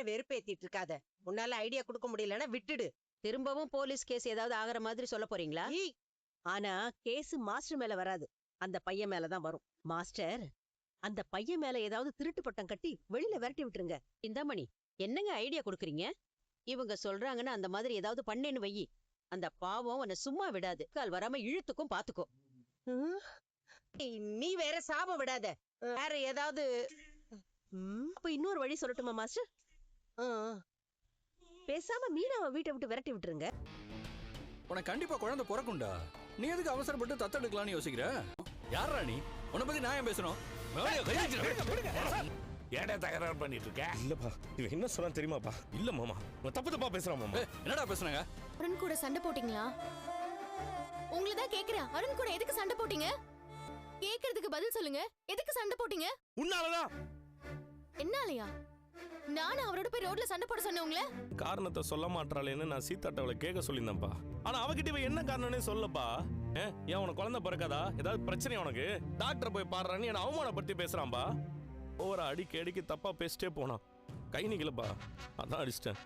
வேற வெறுப்பேத்திட்டு இருக்காத. உன்னால ஐடியா கொடுக்க முடியலன்னா விட்டுடு. திரும்பவும் போலீஸ் கேஸ் ஏதாவது ஆகிற மாதிரி சொல்ல போறீங்களா? ஆனா கேஸ் மாஸ்டர் மேல வராது, அந்த பையன் மேலதான் வரும். மாஸ்டர், அந்த பையன் மேல ஏதாவது திருட்டு பட்டம் கட்டி வெளியில விரட்டி விட்டுருங்க. இந்தாமணி, என்னங்க ஐடியா கொடுக்குறீங்க? இவங்க சொல்றாங்கன்னு அந்த மாதிரி ஏதாவது பண்ணேன்னு வையி, அந்த பாவம் உன்னை சும்மா விடாது. கால் வராம இழுத்துக்கும் பாத்துக்கோ. நீ வேற சாபம் விடாத. வேற ஏதாவது. அப்ப இன்னொரு வழி சொல்லட்டுமா மாஸ்டர்? பேசாம மீனாவை வீட்டை விட்டு விரட்டி விட்டுருங்க. உனக்கு கண்டிப்பா குழந்தை பிறக்கும்டா. நீ எதுக்கு அவசரப்பட்டு தத்தெடுக்கலாம்னு யோசிக்கிற? யாரா நீ? உன்னை பத்தி நான் ஏன் பேசணும்? ஏடா தகராறு பண்ணிட்டு இருக்க? இல்லப்பா, இவன் என்ன சொன்னா தெரியுமாப்பா? இல்ல மாமா, இவன் தப்பு தப்பா பேசுறான் மாமா. என்னடா பேசுனாங்க? அருண் கூட சண்டை போட்டீங்களா? உங்களை தான் கேக்குறேன். அருண் கூட எதுக்கு சண்டை போட்டீங்க? கேக்குறதுக்கு பதில் சொல்லுங்க. எதுக்கு சண்டை போட்டீங்க? உன்னாலதான். என்னாலயா? நானும் அவரோட போய் ரோட்ல சண்டை போட சொன்னேன் உங்களை. காரணத்தை சொல்ல மாட்டாளேன்னு நான் சீதாட்டவளை கேட்க சொல்லியிருந்தேன்ப்பா. ஆனா அவகிட்ட இவன் என்ன காரணம்னே சொல்லப்பா. ஏன் உனக்கு குழந்தை பிறக்காதா? ஏதாவது பிரச்சனை உனக்கு? டாக்டரை போய் பாடுறான்னு என்ன அவமானப்படுத்தி பேசுறான்பா. ஒவ்வொரு அடிக்கடிக்கு தப்பா பேசிட்டே போனான். கை நிக்கலப்பா, அதான் அடிச்சிட்டேன்.